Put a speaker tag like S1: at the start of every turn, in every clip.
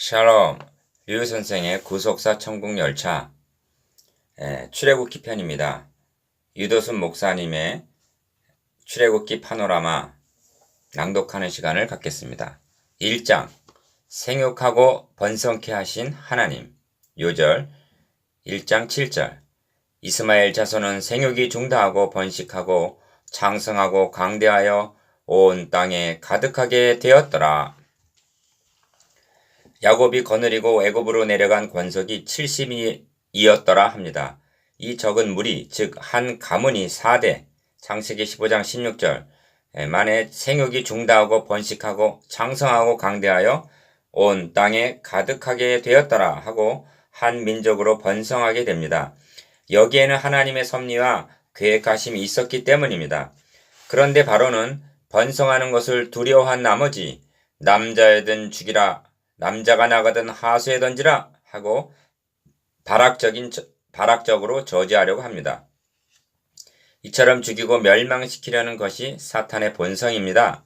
S1: 샬롬, 류 선생의 구속사 천국열차 출애굽기 편입니다. 유도순 목사님의 출애굽기 파노라마 낭독하는 시간을 갖겠습니다. 1장 생육하고 번성케 하신 하나님. 요절 1장 7절 이스마엘 자손은 생육이 중다하고 번식하고 창성하고 강대하여 온 땅에 가득하게 되었더라. 야곱이 거느리고 애굽으로 내려간 권속이 70이었더라 합니다. 이 적은 무리, 즉 한 가문이 4대, 창세기 15장 16절 만에 생육이 중다하고 번식하고 창성하고 강대하여 온 땅에 가득하게 되었더라 하고 한 민족으로 번성하게 됩니다. 여기에는 하나님의 섭리와 계획하심이 있었기 때문입니다. 그런데 바로는 번성하는 것을 두려워한 나머지 남자애든 죽이라, 남자가 나가든 하수에 던지라 하고 발악적으로 저지하려고 합니다. 이처럼 죽이고 멸망시키려는 것이 사탄의 본성입니다.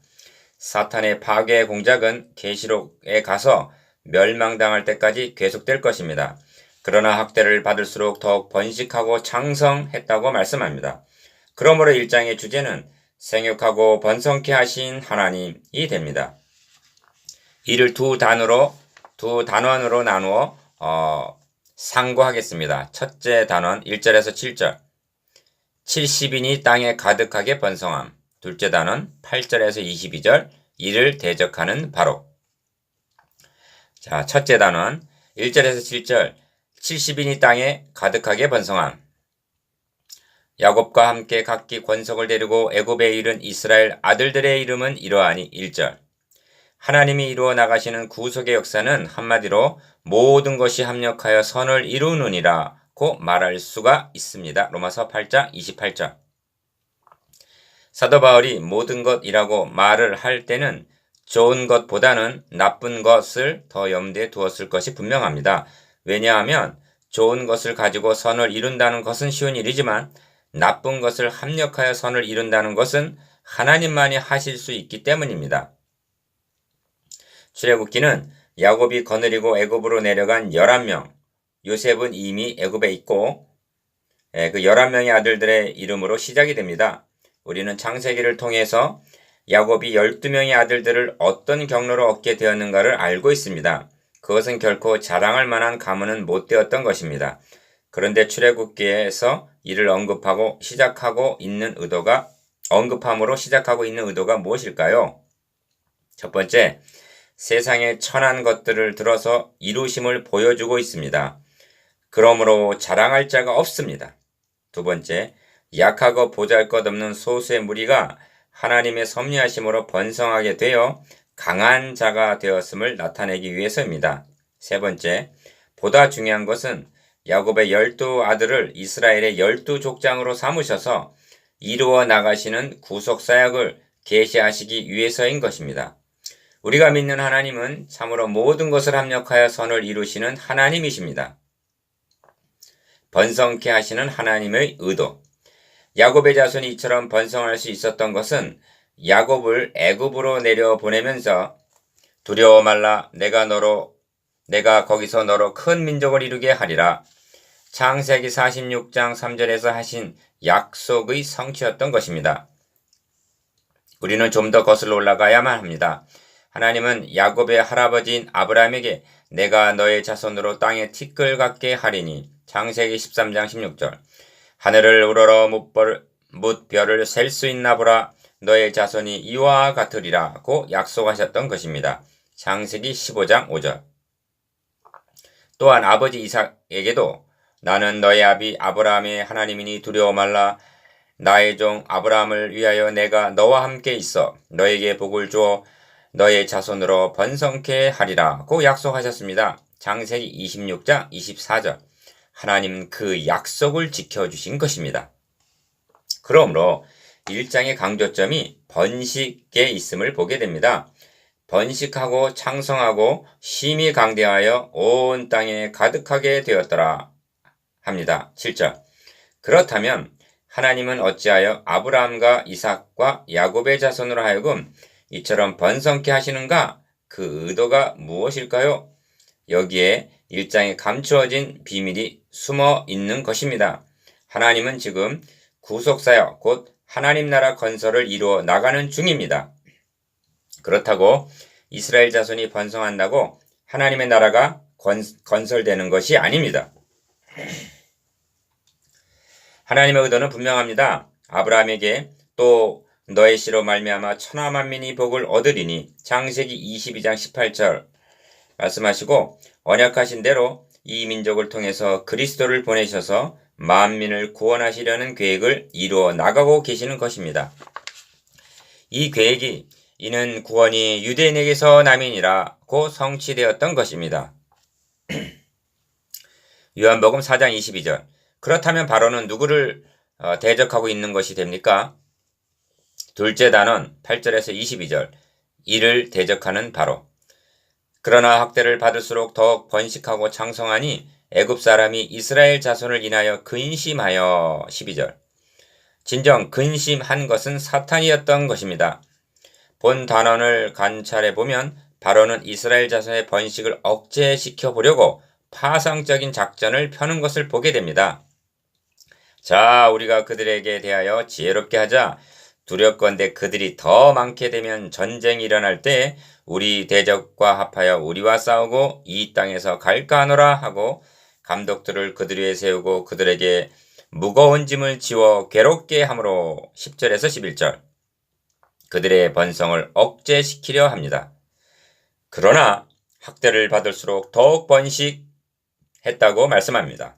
S1: 사탄의 파괴 공작은 계시록에 가서 멸망당할 때까지 계속될 것입니다. 그러나 학대를 받을수록 더욱 번식하고 창성했다고 말씀합니다. 그러므로 1장의 주제는 생육하고 번성케 하신 하나님이 됩니다. 이를 두 단원으로 나누어 상고하겠습니다. 첫째 단원 1절에서 7절 70인이 땅에 가득하게 번성함. 둘째 단원 8절에서 22절 이를 대적하는 바로. 자, 첫째 단원 1절에서 7절 70인이 땅에 가득하게 번성함. 야곱과 함께 각기 권속을 데리고 애굽에 이른 이스라엘 아들들의 이름은 이러하니 1절 하나님이 이루어 나가시는 구속의 역사는 한마디로 모든 것이 합력하여 선을 이루느니라고 말할 수가 있습니다. 로마서 8장 28절. 사도 바울이 모든 것이라고 말을 할 때는 좋은 것보다는 나쁜 것을 더 염두에 두었을 것이 분명합니다. 왜냐하면 좋은 것을 가지고 선을 이룬다는 것은 쉬운 일이지만 나쁜 것을 합력하여 선을 이룬다는 것은 하나님만이 하실 수 있기 때문입니다. 출애굽기는 야곱이 거느리고 애굽으로 내려간 11명, 요셉은 이미 애굽에 있고 그 11명의 아들들의 이름으로 시작이 됩니다. 우리는 창세기를 통해서 야곱이 12명의 아들들을 어떤 경로로 얻게 되었는가를 알고 있습니다. 그것은 결코 자랑할 만한 가문은 못 되었던 것입니다. 그런데 출애굽기에서 이를 언급함으로 시작하고 있는 의도가 무엇일까요? 첫 번째, 세상의 천한 것들을 들어서 이루심을 보여주고 있습니다. 그러므로 자랑할 자가 없습니다. 두 번째, 약하고 보잘것없는 소수의 무리가 하나님의 섭리하심으로 번성하게 되어 강한 자가 되었음을 나타내기 위해서입니다. 세 번째, 보다 중요한 것은 야곱의 12아들을 이스라엘의 12족장으로 삼으셔서 이루어 나가시는 구속사역을 계시하시기 위해서인 것입니다. 우리가 믿는 하나님은 참으로 모든 것을 합력하여 선을 이루시는 하나님이십니다. 번성케 하시는 하나님의 의도. 야곱의 자손이 이처럼 번성할 수 있었던 것은 야곱을 애굽으로 내려보내면서 두려워 말라 내가 거기서 너로 큰 민족을 이루게 하리라. 창세기 46장 3절에서 하신 약속의 성취였던 것입니다. 우리는 좀 더 거슬러 올라가야만 합니다. 하나님은 야곱의 할아버지인 아브라함에게 내가 너의 자손으로 땅에 티끌 같게 하리니 창세기 13장 16절 하늘을 우러러 뭇별을 셀 수 있나 보라 너의 자손이 이와 같으리라고 약속하셨던 것입니다. 창세기 15장 5절 또한 아버지 이삭에게도 나는 너의 아비 아브라함의 하나님이니 두려워 말라 나의 종 아브라함을 위하여 내가 너와 함께 있어 너에게 복을 주어 너의 자손으로 번성케 하리라고 약속하셨습니다. 창세기 26장 24절 하나님은 그 약속을 지켜주신 것입니다. 그러므로 1장의 강조점이 번식에 있음을 보게 됩니다. 번식하고 창성하고 심히 강대하여 온 땅에 가득하게 되었더라 합니다. 7절 그렇다면 하나님은 어찌하여 아브라함과 이삭과 야곱의 자손으로 하여금 이처럼 번성케 하시는가? 그 의도가 무엇일까요? 여기에 1장에 감추어진 비밀이 숨어 있는 것입니다. 하나님은 지금 구속사역 곧 하나님 나라 건설을 이루어 나가는 중입니다. 그렇다고 이스라엘 자손이 번성한다고 하나님의 나라가 건설되는 것이 아닙니다. 하나님의 의도는 분명합니다. 아브라함에게 또 너의 씨로 말미암아 천하 만민이 복을 얻으리니 창세기 22장 18절 말씀하시고 언약하신 대로 이 민족을 통해서 그리스도를 보내셔서 만민을 구원하시려는 계획을 이루어 나가고 계시는 것입니다. 이 계획이 이는 구원이 유대인에게서 남이니라고 성취되었던 것입니다. 요한복음 4장 22절 그렇다면 바로는 누구를 대적하고 있는 것이 됩니까? 둘째 단원 8절에서 22절 이를 대적하는 바로 그러나 학대를 받을수록 더욱 번식하고 창성하니 애굽 사람이 이스라엘 자손을 인하여 근심하여 12절 진정 근심한 것은 사탄이었던 것입니다. 본 단원을 관찰해 보면 바로는 이스라엘 자손의 번식을 억제시켜 보려고 파상적인 작전을 펴는 것을 보게 됩니다. 자, 우리가 그들에게 대하여 지혜롭게 하자. 두렵건대 그들이 더 많게 되면 전쟁이 일어날 때 우리 대적과 합하여 우리와 싸우고 이 땅에서 갈까 하노라 하고 감독들을 그들 위에 세우고 그들에게 무거운 짐을 지워 괴롭게 함으로 10절에서 11절 그들의 번성을 억제시키려 합니다. 그러나 학대를 받을수록 더욱 번식했다고 말씀합니다.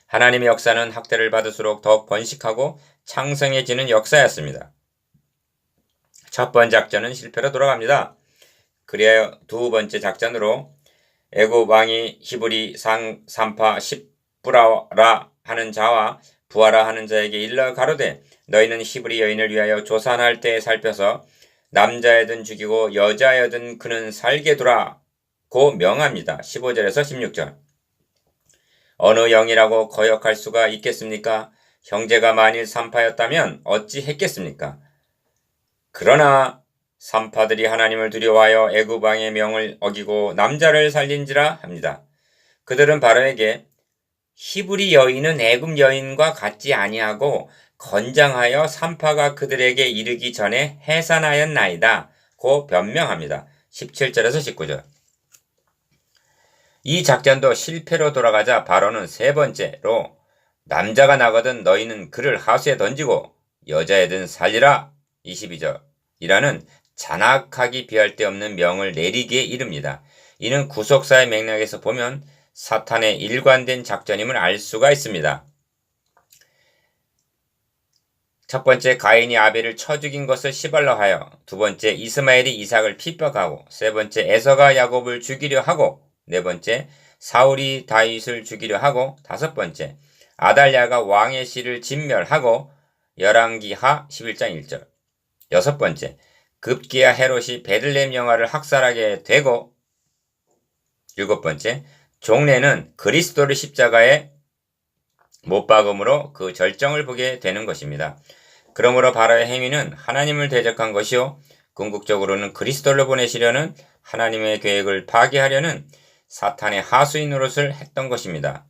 S1: 하나님의 역사는 학대를 받을수록 더욱 번식하고 창성해지는 역사였습니다. 첫 번째 작전은 실패로 돌아갑니다. 그리하여 두 번째 작전으로 애굽 왕이 히브리 산파 십부라라 하는 자와 부하라 하는 자에게 일러 가로되 너희는 히브리 여인을 위하여 조산할 때에 살펴서 남자여든 죽이고 여자여든 그는 살게 두라고 명합니다. 15절에서 16절 어느 영이라고 거역할 수가 있겠습니까? 형제가 만일 산파였다면 어찌 했겠습니까? 그러나 산파들이 하나님을 두려워하여 애굽 왕의 명을 어기고 남자를 살린지라 합니다. 그들은 바로에게 히브리 여인은 애굽 여인과 같지 아니하고 건장하여 산파가 그들에게 이르기 전에 해산하였나이다 고 변명합니다. 17절에서 19절 이 작전도 실패로 돌아가자 바로는 세 번째로 남자가 나거든 너희는 그를 하수에 던지고 여자애든 살리라 22절이라는 잔악하기 비할 데 없는 명을 내리기에 이릅니다. 이는 구속사의 맥락에서 보면 사탄의 일관된 작전임을 알 수가 있습니다. 첫 번째 가인이 아벨을 쳐 죽인 것을 시발로 하여 두 번째 이스마엘이 이삭을 핍박하고 세 번째 에서가 야곱을 죽이려 하고 네 번째 사울이 다윗을 죽이려 하고 다섯 번째 아달랴가 왕의 씨를 진멸하고 열왕기하 11장 1절 여섯 번째 급기야 헤롯이 베들레헴 영화를 학살하게 되고 일곱 번째 종래는 그리스도를 십자가에 못 박음으로 그 절정을 보게 되는 것입니다. 그러므로 바로의 행위는 하나님을 대적한 것이요 궁극적으로는 그리스도를 보내시려는 하나님의 계획을 파괴하려는 사탄의 하수인 노릇을 했던 것입니다.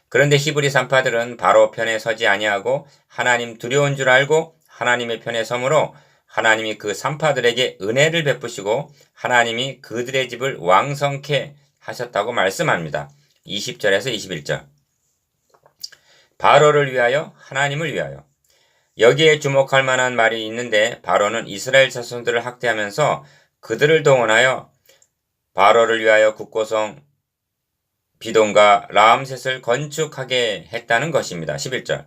S1: 그런데 히브리 산파들은 바로 편에 서지 아니하고 하나님 두려운 줄 알고 하나님의 편에 서므로 하나님이 그 산파들에게 은혜를 베푸시고 하나님이 그들의 집을 왕성케 하셨다고 말씀합니다. 20절에서 21절 바로를 위하여 하나님을 위하여 여기에 주목할 만한 말이 있는데 바로는 이스라엘 자손들을 학대하면서 그들을 동원하여 바로를 위하여 국고성 비동과 라암셋을 건축하게 했다는 것입니다. 11절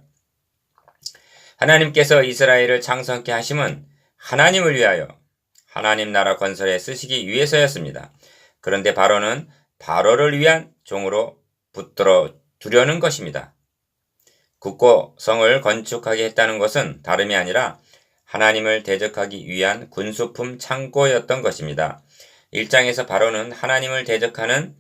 S1: 하나님께서 이스라엘을 창성케 하심은 하나님을 위하여 하나님 나라 건설에 쓰시기 위해서였습니다. 그런데 바로는 바로를 위한 종으로 붙들어 두려는 것입니다. 국고성을 건축하게 했다는 것은 다름이 아니라 하나님을 대적하기 위한 군수품 창고였던 것입니다. 1장에서 바로는 하나님을 대적하는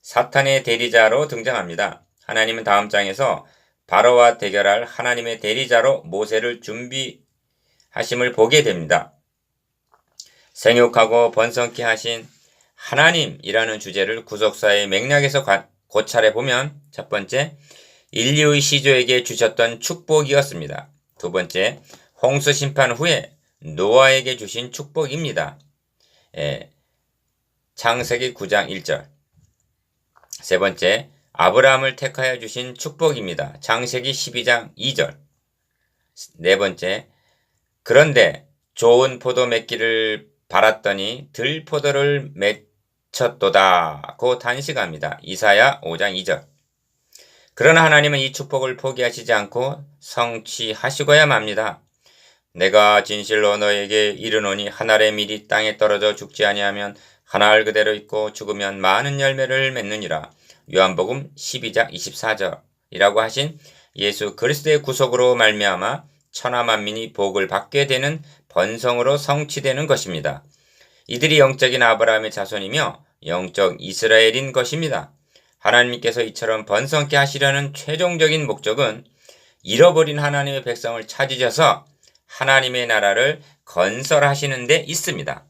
S1: 사탄의 대리자로 등장합니다. 하나님은 다음 장에서 바로와 대결할 하나님의 대리자로 모세를 준비하심을 보게 됩니다. 생육하고 번성케 하신 하나님이라는 주제를 구속사의 맥락에서 고찰해 보면 첫 번째, 인류의 시조에게 주셨던 축복이었습니다. 두 번째, 홍수 심판 후에 노아에게 주신 축복입니다. 창세기 9장 1절. 세 번째, 아브라함을 택하여 주신 축복입니다. 창세기 12장 2절. 네 번째, 그런데 좋은 포도 맺기를 바랐더니 들포도를 맺혔도다고 단식합니다. 이사야 5장 2절. 그러나 하나님은 이 축복을 포기하시지 않고 성취하시고야 맙니다. 내가 진실로 너에게 이르노니 한 알의 밀이 땅에 떨어져 죽지 아니하면 한 알 그대로 있고 죽으면 많은 열매를 맺느니라. 요한복음 12장 24절이라고 하신 예수 그리스도의 구속으로 말미암아 천하 만민이 복을 받게 되는 번성으로 성취되는 것입니다. 이들이 영적인 아브라함의 자손이며 영적 이스라엘인 것입니다. 하나님께서 이처럼 번성케 하시려는 최종적인 목적은 잃어버린 하나님의 백성을 찾으셔서 하나님의 나라를 건설하시는 데 있습니다.